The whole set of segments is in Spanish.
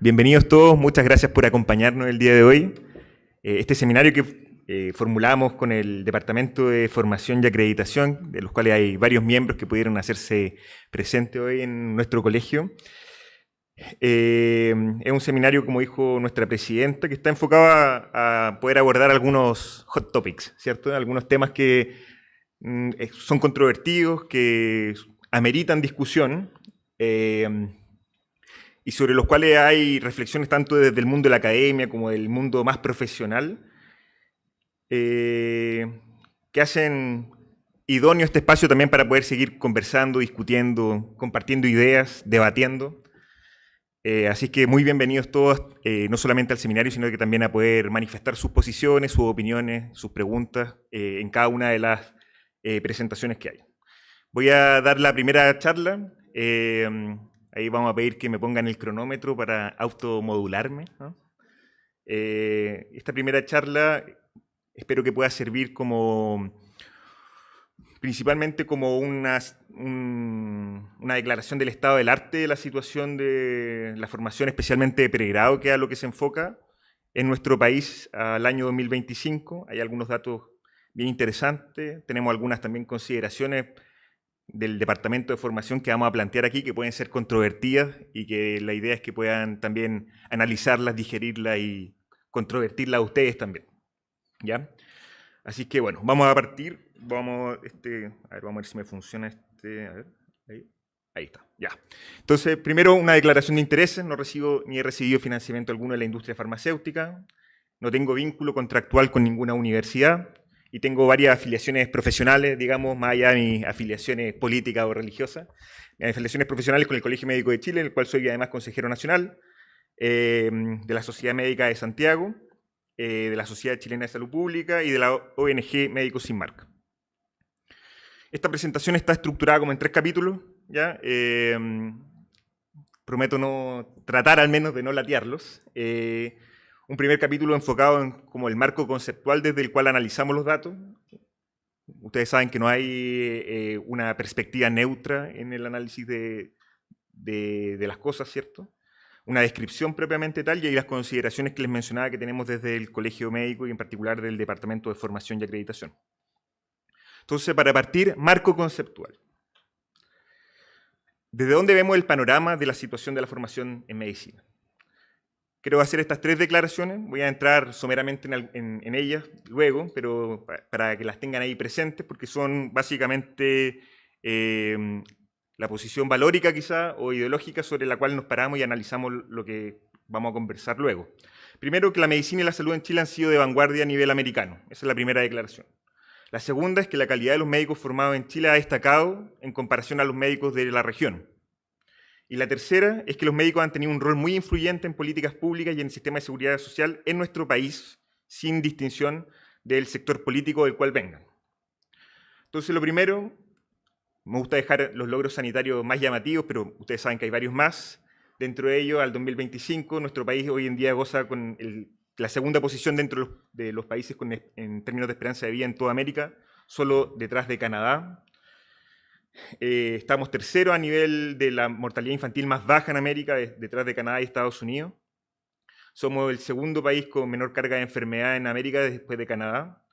Bienvenidos todos, muchas gracias por acompañarnos el día de hoy. Este seminario que formulamos con el Departamento de Formación y Acreditación, de los cuales hay varios miembros que pudieron hacerse presentes hoy en nuestro colegio. Es un seminario, como dijo nuestra presidenta, que está enfocado a poder abordar algunos hot topics, ¿cierto? Algunos temas que son controvertidos, que ameritan discusión, y sobre los cuales hay reflexiones tanto desde el mundo de la academia como del mundo más profesional, que hacen idóneo este espacio también para poder seguir conversando, discutiendo, compartiendo ideas, debatiendo. Así que muy bienvenidos todos, no solamente al seminario, sino que también a poder manifestar sus posiciones, sus opiniones, sus preguntas en cada una de las presentaciones que hay. Voy a dar la primera charla. Ahí vamos a pedir que me pongan el cronómetro para automodularme, ¿no? Esta primera charla espero que pueda servir principalmente como una declaración del estado del arte de la situación de la formación, especialmente de pregrado, que es a lo que se enfoca en nuestro país al año 2025. Hay algunos datos bien interesantes, tenemos algunas también consideraciones del Departamento de Formación que vamos a plantear aquí, que pueden ser controvertidas y que la idea es que puedan también analizarlas, digerirlas y controvertirlas a ustedes también, ¿ya? Así que bueno, vamos a partir, vamos a ver si me funciona a ver, ahí está, ya. Entonces, primero una declaración de intereses, no recibo ni he recibido financiamiento alguno de la industria farmacéutica, no tengo vínculo contractual con ninguna universidad, y tengo varias afiliaciones profesionales, digamos, más allá de mis afiliaciones políticas o religiosas. Mis afiliaciones profesionales con el Colegio Médico de Chile, en el cual soy además consejero nacional, de la Sociedad Médica de Santiago, de la Sociedad Chilena de Salud Pública y de la ONG Médicos Sin Marca. Esta presentación está estructurada como en 3 capítulos, ¿ya? Prometo no tratar al menos de no latearlos. Un primer capítulo enfocado en como el marco conceptual desde el cual analizamos los datos. Ustedes saben que no hay una perspectiva neutra en el análisis de las cosas, ¿cierto? Una descripción propiamente tal y las consideraciones que les mencionaba que tenemos desde el Colegio Médico y en particular del Departamento de Formación y Acreditación. Entonces, para partir, marco conceptual. ¿Desde dónde vemos el panorama de la situación de la formación en medicina? Quiero hacer estas 3 declaraciones, voy a entrar someramente en ellas luego, pero para que las tengan ahí presentes, porque son básicamente la posición valórica quizá o ideológica sobre la cual nos paramos y analizamos lo que vamos a conversar luego. Primero, que la medicina y la salud en Chile han sido de vanguardia a nivel americano. Esa es la primera declaración. La segunda es que la calidad de los médicos formados en Chile ha destacado en comparación a los médicos de la región. Y la tercera es que los médicos han tenido un rol muy influyente en políticas públicas y en el sistema de seguridad social en nuestro país, sin distinción del sector político del cual vengan. Entonces, lo primero, me gusta dejar los logros sanitarios más llamativos, pero ustedes saben que hay varios más. Dentro de ellos, al 2025, nuestro país hoy en día goza con la segunda posición dentro de los países en términos de esperanza de vida en toda América, solo detrás de Canadá. Estamos tercero a nivel de la mortalidad infantil más baja en América, detrás de Canadá y Estados Unidos. Somos el segundo país con menor carga de enfermedad en América después de Canadá.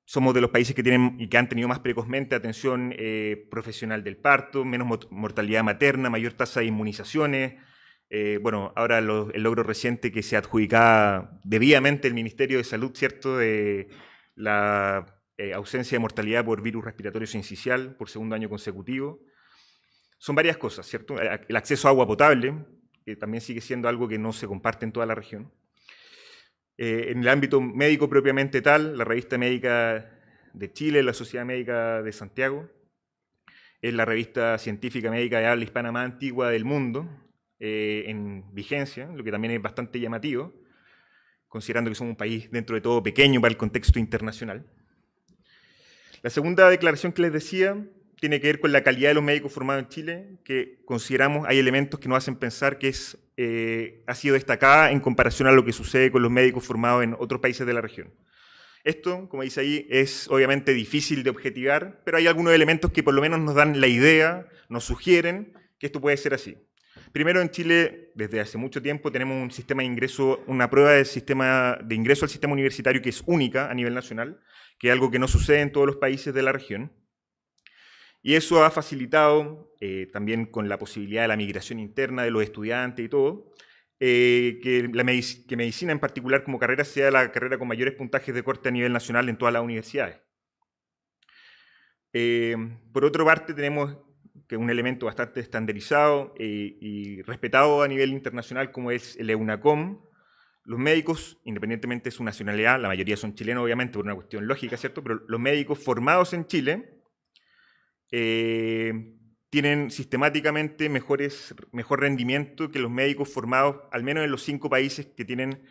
Somos de los países que tienen y que han tenido más precozmente atención profesional del parto, menos mortalidad materna, mayor tasa de inmunizaciones. Bueno, ahora el logro reciente que se adjudicaba debidamente el Ministerio de Salud, ¿cierto?, de la ausencia de mortalidad por virus respiratorio sincicial por segundo año consecutivo. Son varias cosas, ¿cierto? El acceso a agua potable, que también sigue siendo algo que no se comparte en toda la región. En el ámbito médico propiamente tal, la Revista Médica de Chile, la Sociedad Médica de Santiago, es la revista científica médica de habla hispana más antigua del mundo, en vigencia, lo que también es bastante llamativo, considerando que somos un país dentro de todo pequeño para el contexto internacional. La segunda declaración que les decía tiene que ver con la calidad de los médicos formados en Chile, que consideramos hay elementos que nos hacen pensar que ha sido destacada en comparación a lo que sucede con los médicos formados en otros países de la región. Esto, como dice ahí, es obviamente difícil de objetivar, pero hay algunos elementos que por lo menos nos dan la idea, nos sugieren que esto puede ser así. Primero, en Chile, desde hace mucho tiempo, tenemos un sistema de ingreso, una prueba de ingreso al sistema universitario que es única a nivel nacional, que es algo que no sucede en todos los países de la región. Y eso ha facilitado, también con la posibilidad de la migración interna de los estudiantes y todo, que medicina en particular como carrera sea la carrera con mayores puntajes de corte a nivel nacional en todas las universidades. Por otra parte, tenemos que un elemento bastante estandarizado y respetado a nivel internacional como es el EUNACOM. Los médicos, independientemente de su nacionalidad, la mayoría son chilenos obviamente por una cuestión lógica, ¿cierto? Pero los médicos formados en Chile tienen sistemáticamente mejor rendimiento que los médicos formados, al menos en los 5 países que tienen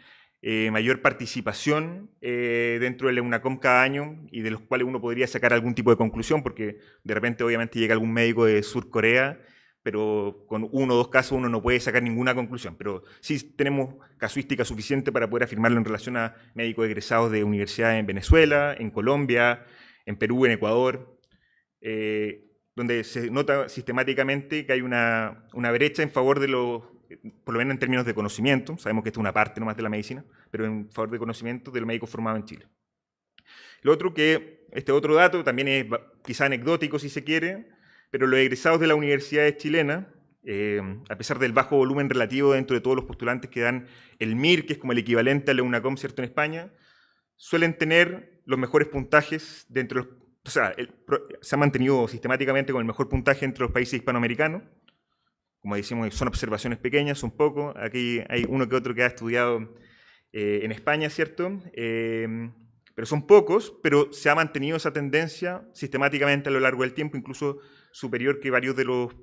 mayor participación dentro del EUNACOM cada año y de los cuales uno podría sacar algún tipo de conclusión, porque de repente obviamente llega algún médico de Sur Corea, pero con 1 o 2 casos uno no puede sacar ninguna conclusión. Pero sí tenemos casuística suficiente para poder afirmarlo en relación a médicos egresados de universidades en Venezuela, en Colombia, en Perú, en Ecuador, donde se nota sistemáticamente que hay una brecha en favor de los, por lo menos en términos de conocimiento, sabemos que esto es una parte nomás de la medicina, pero en favor de conocimiento de los médicos formados en Chile. Lo otro que, este otro dato también es quizá anecdótico si se quiere, pero los egresados de las universidades chilenas, a pesar del bajo volumen relativo dentro de todos los postulantes que dan el MIR, que es como el equivalente al EUNACOM, ¿cierto?, en España, suelen tener los mejores puntajes dentro de los, o sea, se ha mantenido sistemáticamente con el mejor puntaje entre los países hispanoamericanos. Como decimos, son observaciones pequeñas, son pocos. Aquí hay uno que otro que ha estudiado en España, ¿cierto? Pero son pocos, pero se ha mantenido esa tendencia sistemáticamente a lo largo del tiempo, incluso superior que varios de los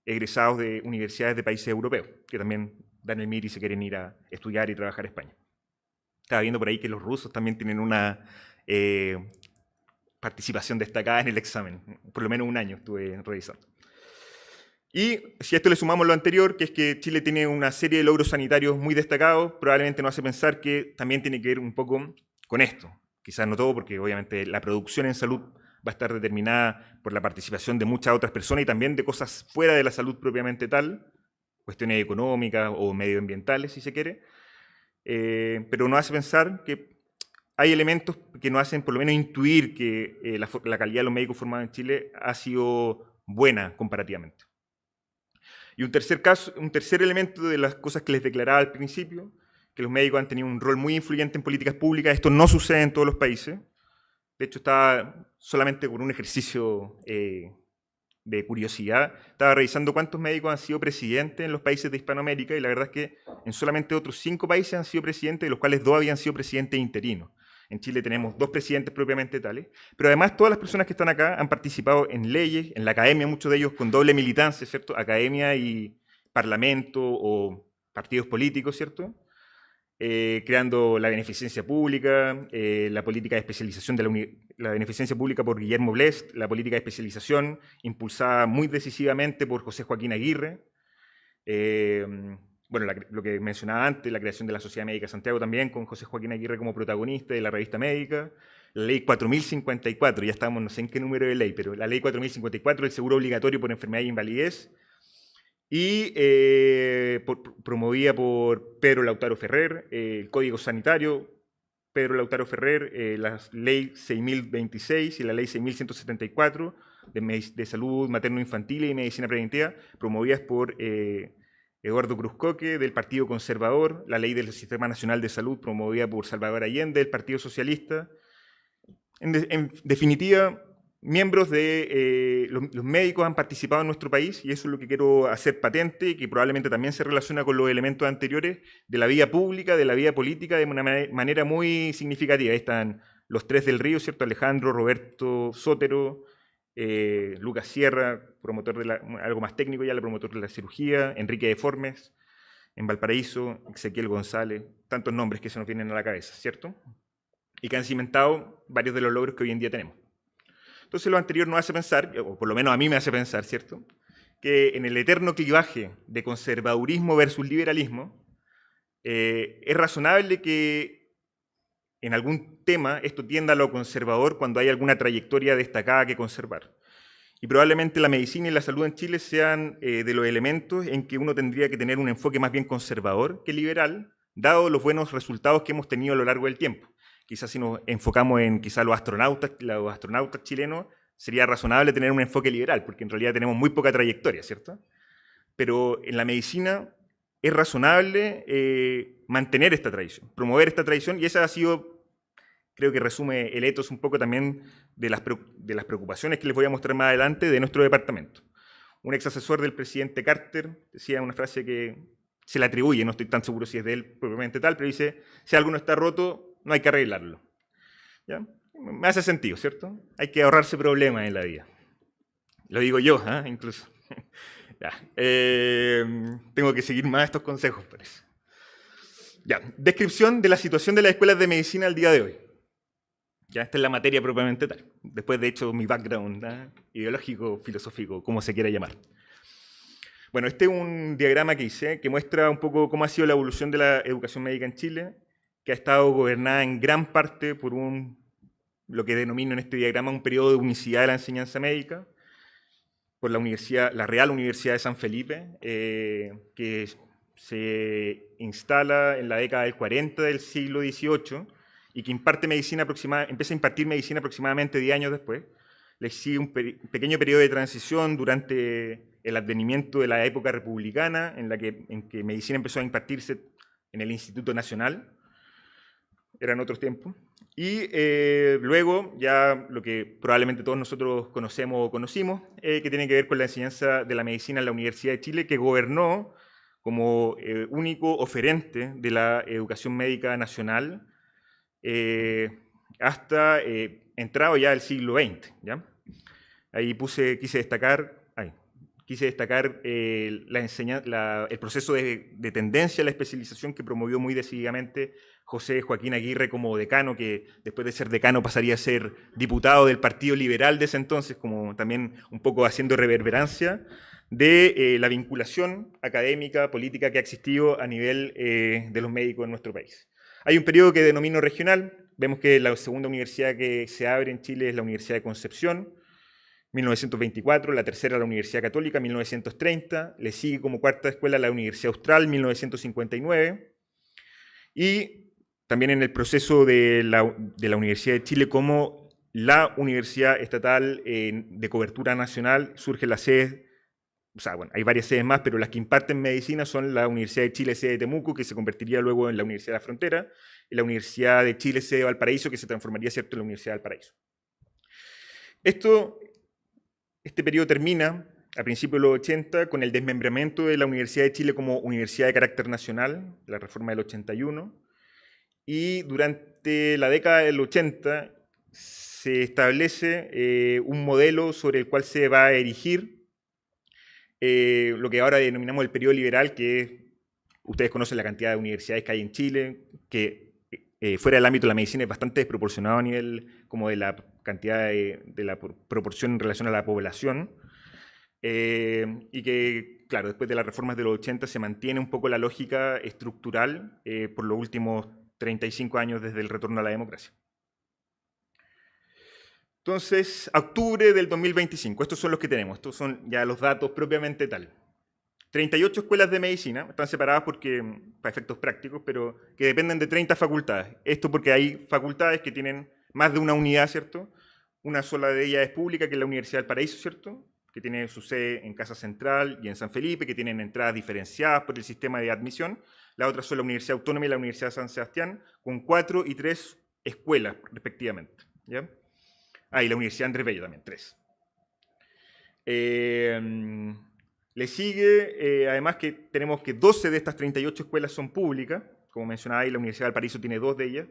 egresados de universidades de países europeos, que también dan el MIR y se quieren ir a estudiar y trabajar a España. Estaba viendo por ahí que los rusos también tienen una participación destacada en el examen. Por lo menos un año estuve revisando. Y si a esto le sumamos lo anterior, que es que Chile tiene una serie de logros sanitarios muy destacados, probablemente nos hace pensar que también tiene que ver un poco con esto. Quizás no todo, porque obviamente la producción en salud va a estar determinada por la participación de muchas otras personas y también de cosas fuera de la salud propiamente tal, cuestiones económicas o medioambientales, si se quiere, pero nos hace pensar que hay elementos que nos hacen por lo menos intuir que la calidad de los médicos formados en Chile ha sido buena comparativamente. Y un tercer elemento de las cosas que les declaraba al principio, que los médicos han tenido un rol muy influyente en políticas públicas. Esto no sucede en todos los países. De hecho, estaba solamente por un ejercicio de curiosidad, estaba revisando cuántos médicos han sido presidentes en los países de Hispanoamérica y la verdad es que en solamente otros 5 países han sido presidentes, de los cuales 2 habían sido presidentes interinos. En Chile tenemos 2 presidentes propiamente tales, pero además todas las personas que están acá han participado en leyes, en la academia, muchos de ellos con doble militancia, ¿cierto? Academia y parlamento o partidos políticos, ¿cierto? Creando la beneficencia pública, la política de especialización de la beneficencia pública por Guillermo Blest, la política de especialización impulsada muy decisivamente por José Joaquín Aguirre, bueno, lo que mencionaba antes, la creación de la Sociedad Médica de Santiago también, con José Joaquín Aguirre como protagonista de la revista médica, la ley 4054, ya estamos no sé en qué número de ley, pero la ley 4054, el seguro obligatorio por enfermedad e invalidez, y promovida por Pedro Lautaro Ferrer, el Código Sanitario, Pedro Lautaro Ferrer, la ley 6026 y la ley 6174 de salud materno-infantil y medicina preventiva, promovidas por Eduardo Cruzcoque, del Partido Conservador, la ley del Sistema Nacional de Salud, promovida por Salvador Allende, del Partido Socialista. En definitiva, miembros de los médicos han participado en nuestro país y eso es lo que quiero hacer patente y que probablemente también se relaciona con los elementos anteriores de la vida pública, de la vida política de una manera muy significativa. Ahí están los 3 del Río, ¿cierto? Alejandro, Roberto Sotero, Lucas Sierra, promotor de algo más técnico ya, el promotor de la cirugía, Enrique Deformes, en Valparaíso, Ezequiel González, tantos nombres que se nos vienen a la cabeza, ¿cierto? Y que han cimentado varios de los logros que hoy en día tenemos. Entonces lo anterior nos hace pensar, o por lo menos a mí me hace pensar, ¿cierto?, que en el eterno clivaje de conservadurismo versus liberalismo, es razonable que en algún tema esto tienda a lo conservador cuando hay alguna trayectoria destacada que conservar. Y probablemente la medicina y la salud en Chile sean de los elementos en que uno tendría que tener un enfoque más bien conservador que liberal, dado los buenos resultados que hemos tenido a lo largo del tiempo. Quizás si nos enfocamos en quizás los astronautas chilenos, sería razonable tener un enfoque liberal, porque en realidad tenemos muy poca trayectoria, ¿cierto? Pero en la medicina es razonable mantener esta tradición, promover esta tradición, y esa ha sido, creo que resume el ethos un poco también de las preocupaciones que les voy a mostrar más adelante de nuestro departamento. Un ex asesor del presidente Carter decía una frase que se le atribuye, no estoy tan seguro si es de él propiamente tal, pero dice, si algo no está roto, no hay que arreglarlo. ¿Ya? Me hace sentido, ¿cierto? Hay que ahorrarse problemas en la vida. Lo digo yo, incluso. Ya. Tengo que seguir más estos consejos, parece. Ya. Descripción de la situación de las escuelas de medicina al día de hoy. Ya, esta es la materia propiamente tal. Después, de hecho, mi background ideológico, filosófico, como se quiera llamar. Bueno, este es un diagrama que hice que muestra un poco cómo ha sido la evolución de la educación médica en Chile, que ha estado gobernada en gran parte por lo que denomino en este diagrama un periodo de unicidad de la enseñanza médica, por la Real Universidad de San Felipe, que se instala en la década del 40 del siglo XVIII y que empieza a impartir medicina aproximadamente 10 años después. Le sigue un pequeño periodo de transición durante el advenimiento de la época republicana, en que medicina empezó a impartirse en el Instituto Nacional. Eran otros tiempos. Y luego ya lo que probablemente todos nosotros conocemos o conocimos, que tiene que ver con la enseñanza de la medicina en la Universidad de Chile, que gobernó como único oferente de la educación médica nacional hasta entrado ya el siglo XX. ¿Ya? Ahí quise destacar el proceso de tendencia a la especialización que promovió muy decididamente José Joaquín Aguirre como decano, que después de ser decano pasaría a ser diputado del Partido Liberal de ese entonces, como también un poco haciendo reverberancia de la vinculación académica, política que ha existido a nivel de los médicos en nuestro país. Hay un periodo que denomino regional. Vemos que la segunda universidad que se abre en Chile es la Universidad de Concepción, 1924, la tercera la Universidad Católica, 1930, le sigue como cuarta escuela la Universidad Austral, 1959, y también en el proceso de la Universidad de Chile como la universidad estatal de cobertura nacional, surge la sede, o sea, bueno, hay varias sedes más, pero las que imparten medicina son la Universidad de Chile, sede de Temuco, que se convertiría luego en la Universidad de la Frontera, y la Universidad de Chile, sede de Valparaíso, que se transformaría, ¿cierto?, en la Universidad de Valparaíso. Este periodo termina a principios de los 80 con el desmembramiento de la Universidad de Chile como universidad de carácter nacional, la reforma del 81, y durante la década del 80 se establece un modelo sobre el cual se va a erigir lo que ahora denominamos el periodo liberal, que ustedes conocen la cantidad de universidades que hay en Chile, que fuera del ámbito de la medicina es bastante desproporcionado a nivel como de la cantidad de la proporción en relación a la población, y que, claro, después de las reformas de los 80 se mantiene un poco la lógica estructural por los últimos 35 años desde el retorno a la democracia. Entonces, octubre del 2025, estos son los que tenemos, estos son ya los datos propiamente tal. 38 escuelas de medicina, están separadas para efectos prácticos, pero que dependen de 30 facultades. Esto porque hay facultades que tienen más de una unidad, ¿cierto? Una sola de ellas es pública, que es la Universidad del Paraíso, ¿cierto?, que tiene su sede en Casa Central y en San Felipe, que tienen entradas diferenciadas por el sistema de admisión. La otra son la Universidad Autónoma y la Universidad de San Sebastián, con 4 y 3 escuelas, respectivamente. ¿Ya? Y la Universidad Andrés Bello también, 3. Le sigue, además, que tenemos que 12 de estas 38 escuelas son públicas. Como mencionaba ahí, la Universidad del Paraíso tiene 2 de ellas.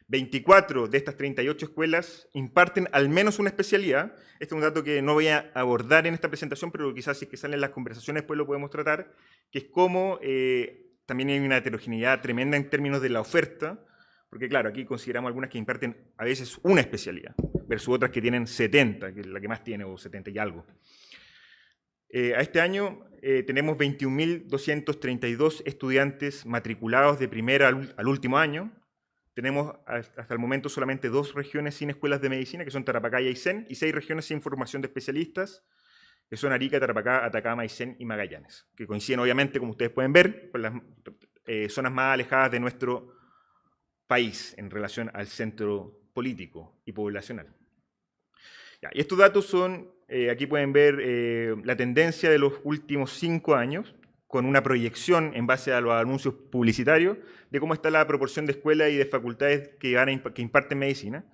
24 de estas 38 escuelas imparten al menos una especialidad. Este es un dato que no voy a abordar en esta presentación, pero quizás si es que salen las conversaciones después lo podemos tratar, que es cómo también hay una heterogeneidad tremenda en términos de la oferta, porque claro, aquí consideramos algunas que imparten a veces una especialidad, versus otras que tienen 70, que es la que más tiene, o 70 y algo. A este año tenemos 21.232 estudiantes matriculados de primer al último año. tenemos hasta el momento solamente 2 regiones sin escuelas de medicina, que son Tarapacá y Aysén, y 6 regiones sin formación de especialistas, que son Arica, Tarapacá, Atacama, Aysén y Magallanes, que coinciden obviamente, como ustedes pueden ver, con las zonas más alejadas de nuestro país en relación al centro político y poblacional. Ya, y estos datos son, aquí pueden ver la tendencia de los últimos 5 años, con una proyección en base a los anuncios publicitarios de cómo está la proporción de escuelas y de facultades que imparten medicina.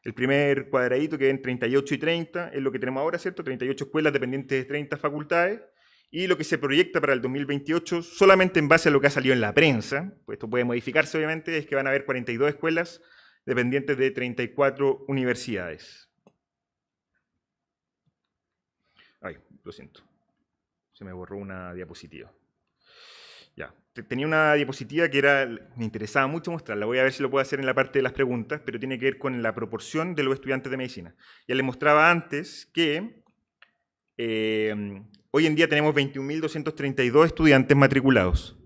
El primer cuadradito, que ven 38 y 30, es lo que tenemos ahora, ¿cierto? 38 escuelas dependientes de 30 facultades. Y lo que se proyecta para el 2028, solamente en base a lo que ha salido en la prensa, pues esto puede modificarse obviamente, es que van a haber 42 escuelas dependientes de 34 universidades. Ay, lo siento. Se me borró una diapositiva. Ya. Tenía una diapositiva que me interesaba mucho mostrarla. Voy a ver si lo puedo hacer en la parte de las preguntas, pero tiene que ver con la proporción de los estudiantes de medicina. Ya les mostraba antes que hoy en día tenemos 21.232 estudiantes matriculados.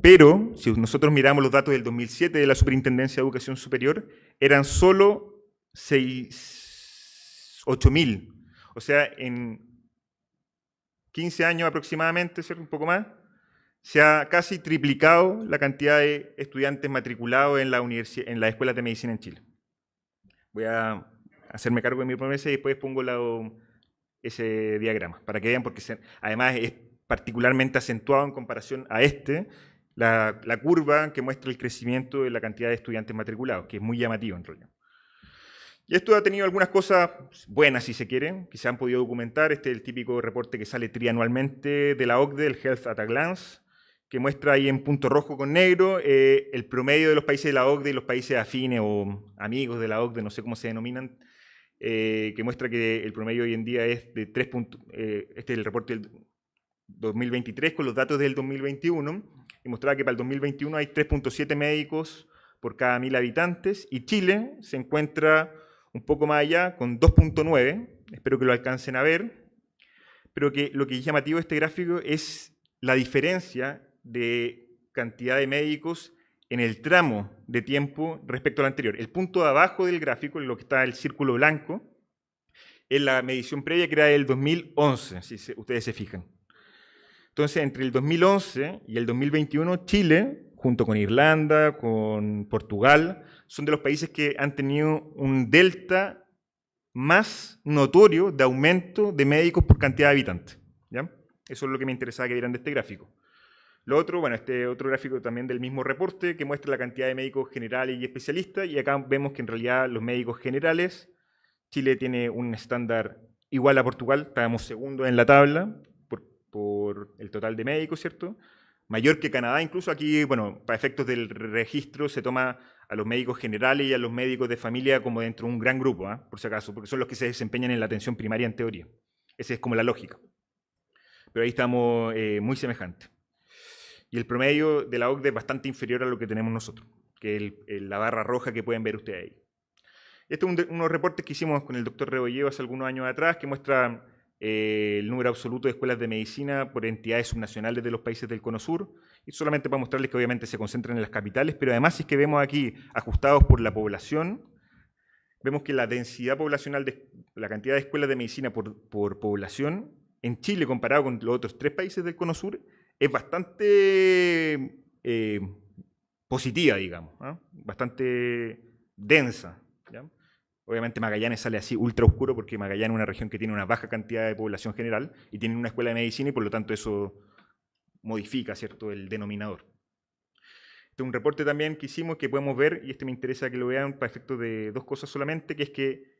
Pero, si nosotros miramos los datos del 2007 de la Superintendencia de Educación Superior, eran solo 8.000. O sea, en 15 años aproximadamente, ¿cierto? Un poco más, se ha casi triplicado la cantidad de estudiantes matriculados en las escuelas de medicina en Chile. Voy a hacerme cargo de mi promesa y después pongo ese diagrama, para que vean, porque además es particularmente acentuado en comparación a la curva que muestra el crecimiento de la cantidad de estudiantes matriculados, que es muy llamativo en realidad. Y esto ha tenido algunas cosas buenas, si se quiere, que se han podido documentar. Este es el típico reporte que sale trianualmente de la OCDE, el Health at a Glance, que muestra ahí en punto rojo con negro el promedio de los países de la OCDE y los países afines o amigos de la OCDE, no sé cómo se denominan, que muestra que el promedio hoy en día es de 3 puntos. Este es el reporte del 2023 con los datos del 2021, y mostraba que para el 2021 hay 3.7 médicos por cada 1.000 habitantes, y Chile se encuentra un poco más allá, con 2.9, espero que lo alcancen a ver, pero que lo que es llamativo de este gráfico es la diferencia de cantidad de médicos en el tramo de tiempo respecto al anterior. El punto de abajo del gráfico, en lo que está el círculo blanco, es la medición previa, que era del 2011, si ustedes se fijan. Entonces, entre el 2011 y el 2021, Chile, junto con Irlanda, con Portugal, son de los países que han tenido un delta más notorio de aumento de médicos por cantidad de habitantes, ¿ya? Eso es lo que me interesaba que vieran de este gráfico. Lo otro, bueno, este otro gráfico también del mismo reporte, que muestra la cantidad de médicos generales y especialistas, y acá vemos que en realidad los médicos generales, Chile tiene un estándar igual a Portugal, estábamos segundos en la tabla por el total de médicos, ¿cierto? Mayor que Canadá, incluso aquí, bueno, para efectos del registro se toma a los médicos generales y a los médicos de familia como dentro de un gran grupo, por si acaso, porque son los que se desempeñan en la atención primaria en teoría. Esa es como la lógica. Pero ahí estamos muy semejantes. Y el promedio de la OCDE es bastante inferior a lo que tenemos nosotros, que es la barra roja que pueden ver ustedes ahí. Este es unos reportes que hicimos con el doctor Rebolledo hace algunos años atrás, que muestra el número absoluto de escuelas de medicina por entidades subnacionales de los países del Cono Sur, y solamente para mostrarles que obviamente se concentran en las capitales, pero además si es que vemos aquí ajustados por la población, vemos que la densidad poblacional, la cantidad de escuelas de medicina por población, en Chile comparado con los otros 3 países del Cono Sur, es bastante positiva, digamos, bastante densa, ¿ya? Obviamente Magallanes sale así ultra oscuro porque Magallanes es una región que tiene una baja cantidad de población general y tiene una escuela de medicina y por lo tanto eso modifica, ¿cierto?, el denominador. Este es un reporte también que hicimos que podemos ver, y este me interesa que lo vean para efectos de 2 cosas solamente, que es que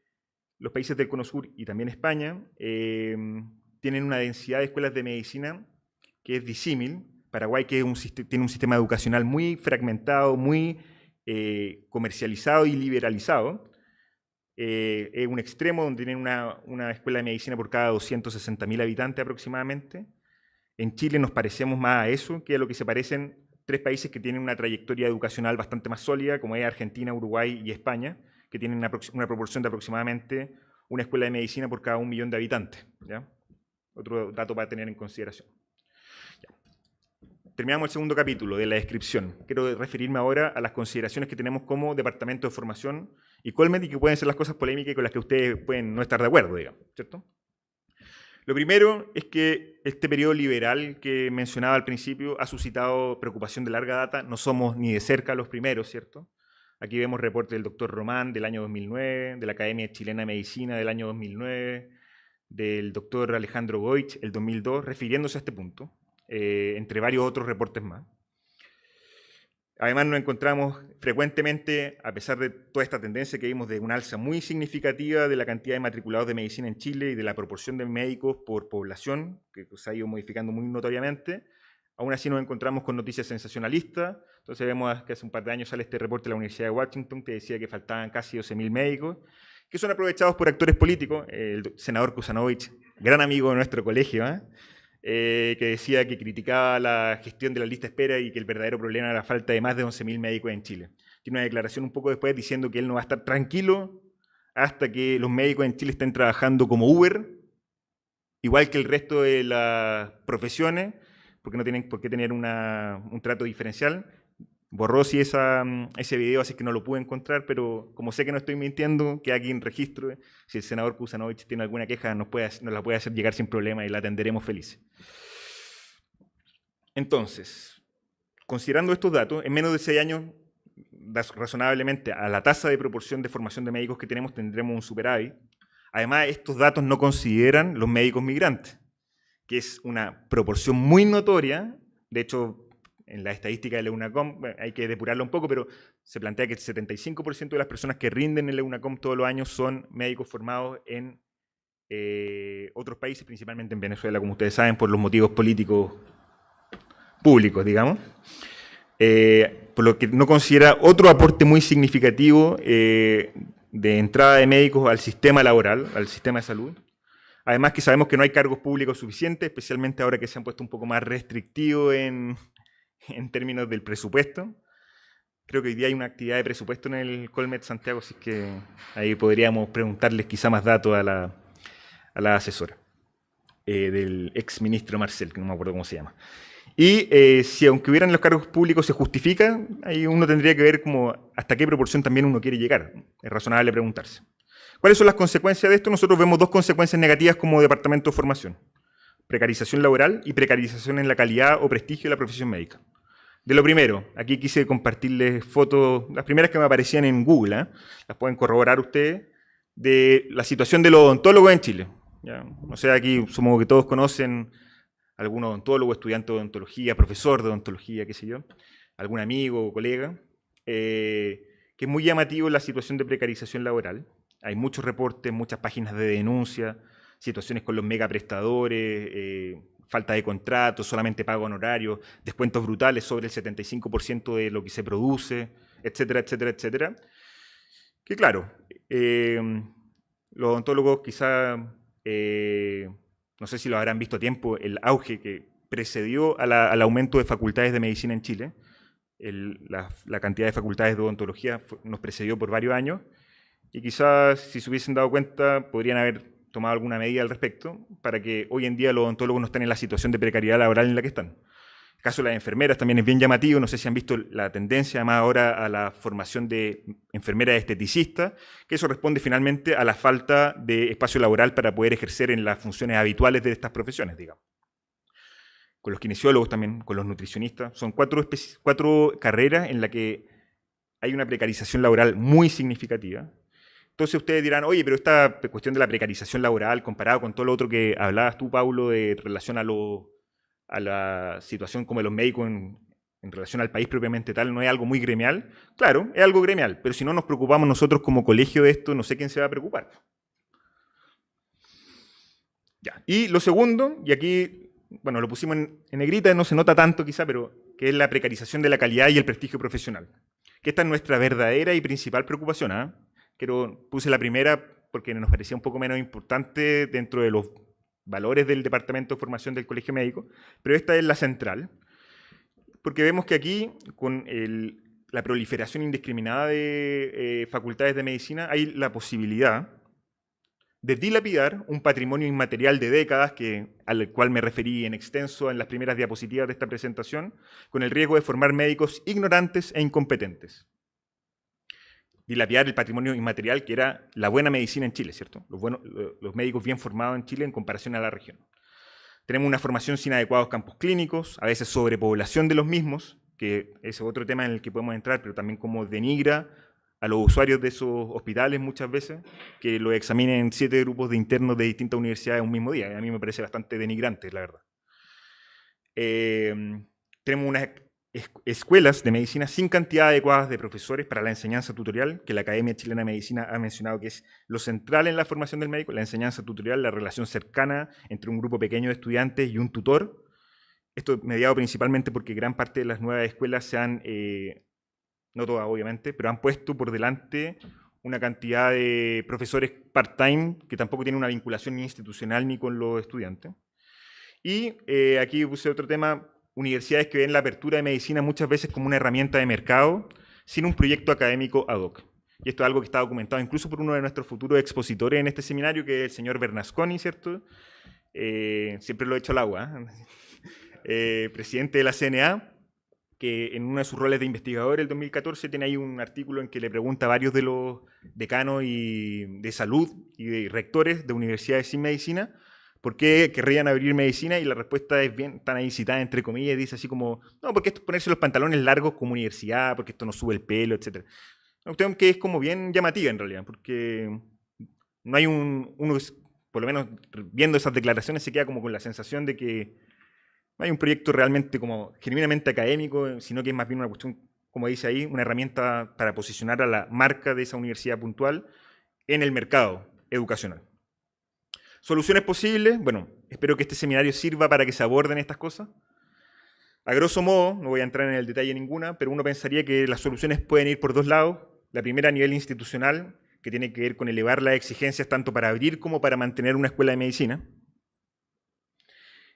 los países del Cono Sur y también España tienen una densidad de escuelas de medicina que es disímil. Paraguay, que tiene un sistema educacional muy fragmentado, muy comercializado y liberalizado, es un extremo donde tienen una escuela de medicina por cada 260.000 habitantes aproximadamente. En Chile nos parecemos más a eso que a lo que se parecen 3 países que tienen una trayectoria educacional bastante más sólida, como es Argentina, Uruguay y España, que tienen una proporción de aproximadamente una escuela de medicina por cada 1 millón de habitantes, ¿ya? Otro dato para tener en consideración. Ya. terminamos el segundo capítulo de la descripción. Quiero referirme ahora a las consideraciones que tenemos como Departamento de Formación y Colmet y que pueden ser las cosas polémicas y con las que ustedes pueden no estar de acuerdo, digamos, ¿cierto? Lo primero es que este periodo liberal que mencionaba al principio ha suscitado preocupación de larga data. No somos ni de cerca los primeros, ¿cierto? Aquí vemos reportes del doctor Román del año 2009, de la Academia Chilena de Medicina del año 2009, del doctor Alejandro Goich, el 2002, refiriéndose a este punto, entre varios otros reportes más. Además nos encontramos frecuentemente, a pesar de toda esta tendencia que vimos de una alza muy significativa de la cantidad de matriculados de medicina en Chile y de la proporción de médicos por población, que se ha ido modificando muy notoriamente, aún así nos encontramos con noticias sensacionalistas. Entonces vemos que hace un par de años sale este reporte de la Universidad de Washington que decía que faltaban casi 12.000 médicos, que son aprovechados por actores políticos. El senador Kuzanovich, gran amigo de nuestro colegio, que decía que criticaba la gestión de la lista de espera y que el verdadero problema era la falta de más de 11.000 médicos en Chile. Tiene una declaración un poco después diciendo que él no va a estar tranquilo hasta que los médicos en Chile estén trabajando como Uber, igual que el resto de las profesiones, porque no tienen por qué tener un trato diferencial. Borró sí ese video, así que no lo pude encontrar, pero como sé que no estoy mintiendo, queda aquí en registro. Si el senador Kuzanovich tiene alguna queja, nos la puede hacer llegar sin problema y la atenderemos felices. Entonces, considerando estos datos, en menos de 6 años, razonablemente, a la tasa de proporción de formación de médicos que tenemos, tendremos un superávit. Además, estos datos no consideran los médicos migrantes, que es una proporción muy notoria. De hecho, en la estadística del EUNACOM, bueno, hay que depurarlo un poco, pero se plantea que el 75% de las personas que rinden en el EUNACOM todos los años son médicos formados en otros países, principalmente en Venezuela, como ustedes saben, por los motivos políticos públicos, digamos. Por lo que no considera otro aporte muy significativo de entrada de médicos al sistema laboral, al sistema de salud. Además que sabemos que no hay cargos públicos suficientes, especialmente ahora que se han puesto un poco más restrictivos en términos del presupuesto. Creo que hoy día hay una actividad de presupuesto en el Colmet Santiago, así que ahí podríamos preguntarles quizá más datos a la asesora del ex ministro Marcel, que no me acuerdo cómo se llama. Y si aunque hubieran los cargos públicos se justifica, ahí uno tendría que ver como hasta qué proporción también uno quiere llegar. Es razonable preguntarse. ¿Cuáles son las consecuencias de esto? Nosotros vemos dos consecuencias negativas como Departamento de Formación: precarización laboral y precarización en la calidad o prestigio de la profesión médica. De lo primero, aquí quise compartirles fotos, las primeras que me aparecían en Google, las pueden corroborar ustedes, de la situación de los odontólogos en Chile. ¿Ya? O sea, aquí supongo que todos conocen algún odontólogo, estudiante de odontología, profesor de odontología, qué sé yo, algún amigo o colega, que es muy llamativo la situación de precarización laboral. Hay muchos reportes, muchas páginas de denuncia, situaciones con los megaprestadores, falta de contratos, solamente pago honorario, descuentos brutales sobre el 75% de lo que se produce, etcétera, etcétera, etcétera. Que claro, los odontólogos quizá, no sé si lo habrán visto a tiempo, el auge que precedió al aumento de facultades de medicina en Chile. La cantidad de facultades de odontología nos precedió por varios años, y quizás si se hubiesen dado cuenta podrían haber tomado alguna medida al respecto para que hoy en día los odontólogos no estén en la situación de precariedad laboral en la que están. El caso de las enfermeras también es bien llamativo. No sé si han visto la tendencia además ahora a la formación de enfermeras esteticistas, que eso responde finalmente a la falta de espacio laboral para poder ejercer en las funciones habituales de estas profesiones, digamos. Con los kinesiólogos también, con los nutricionistas. Son cuatro carreras en las que hay una precarización laboral muy significativa. Entonces ustedes dirán, oye, pero esta cuestión de la precarización laboral, comparado con todo lo otro que hablabas tú, Paulo, de relación a la situación como de los médicos en relación al país propiamente tal, ¿no es algo muy gremial? Claro, es algo gremial, pero si no nos preocupamos nosotros como colegio de esto, no sé quién se va a preocupar. Ya. Y lo segundo, y aquí, bueno, lo pusimos en negrita, no se nota tanto quizá, pero que es la precarización de la calidad y el prestigio profesional. Que esta es nuestra verdadera y principal preocupación, puse la primera porque nos parecía un poco menos importante dentro de los valores del Departamento de Formación del Colegio Médico, pero esta es la central, porque vemos que aquí, con la proliferación indiscriminada de facultades de medicina, hay la posibilidad de dilapidar un patrimonio inmaterial de décadas, al cual me referí en extenso en las primeras diapositivas de esta presentación, con el riesgo de formar médicos ignorantes e incompetentes. Dilapidar el patrimonio inmaterial que era la buena medicina en Chile, ¿cierto? Los médicos bien formados en Chile en comparación a la región. Tenemos una formación sin adecuados campos clínicos, a veces sobrepoblación de los mismos, que ese es otro tema en el que podemos entrar, pero también como denigra a los usuarios de esos hospitales muchas veces, que lo examinen 7 grupos de internos de distintas universidades un mismo día. A mí me parece bastante denigrante, la verdad. Tenemos unas escuelas de medicina sin cantidad adecuada de profesores para la enseñanza tutorial, que la Academia Chilena de Medicina ha mencionado que es lo central en la formación del médico, la enseñanza tutorial, la relación cercana entre un grupo pequeño de estudiantes y un tutor. Esto mediado principalmente porque gran parte de las nuevas escuelas se han, no todas obviamente, pero han puesto por delante una cantidad de profesores part-time que tampoco tienen una vinculación ni institucional ni con los estudiantes. Y aquí puse otro tema, universidades que ven la apertura de medicina muchas veces como una herramienta de mercado, sin un proyecto académico ad hoc. Y esto es algo que está documentado incluso por uno de nuestros futuros expositores en este seminario, que es el señor Bernasconi, ¿cierto? Siempre lo he hecho al agua, presidente de la CNA, que en uno de sus roles de investigador, el 2014, tiene ahí un artículo en que le pregunta a varios de los decanos de salud y de rectores de universidades sin medicina por qué querrían abrir medicina, y la respuesta es bien tan ahí citada entre comillas, dice así como, no, porque esto es ponerse los pantalones largos como universidad, porque esto no sube el pelo, etc. Una cuestión que es como bien llamativa en realidad, porque no hay por lo menos viendo esas declaraciones se queda como con la sensación de que no hay un proyecto realmente como genuinamente académico, sino que es más bien una cuestión, como dice ahí, una herramienta para posicionar a la marca de esa universidad puntual en el mercado educacional. ¿Soluciones posibles? Bueno, espero que este seminario sirva para que se aborden estas cosas. A grosso modo, no voy a entrar en el detalle ninguna, pero uno pensaría que las soluciones pueden ir por dos lados. La primera a nivel institucional, que tiene que ver con elevar las exigencias tanto para abrir como para mantener una escuela de medicina.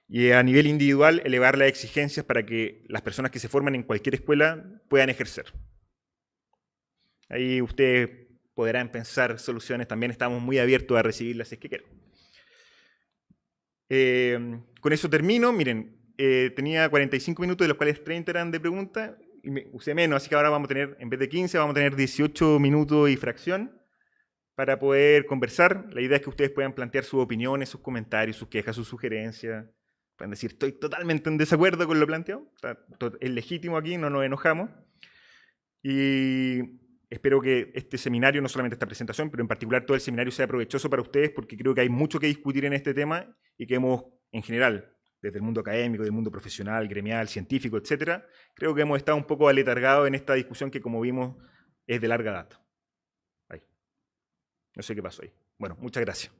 Y a nivel individual, elevar las exigencias para que las personas que se forman en cualquier escuela puedan ejercer. Ahí ustedes podrán pensar soluciones, también estamos muy abiertos a recibirlas si es que quieren. Con eso termino. Miren, tenía 45 minutos, de los cuales 30 eran de preguntas, y usé menos, así que ahora vamos a tener, en vez de 15, vamos a tener 18 minutos y fracción para poder conversar. La idea es que ustedes puedan plantear sus opiniones, sus comentarios, sus quejas, sus sugerencias. Pueden decir, estoy totalmente en desacuerdo con lo planteado. Es legítimo aquí, no nos enojamos. Y espero que este seminario, no solamente esta presentación, pero en particular todo el seminario sea provechoso para ustedes, porque creo que hay mucho que discutir en este tema y que hemos, en general, desde el mundo académico, del mundo profesional, gremial, científico, etcétera, creo que hemos estado un poco aletargados en esta discusión que, como vimos, es de larga data. Ahí. No sé qué pasó ahí. Bueno, muchas gracias.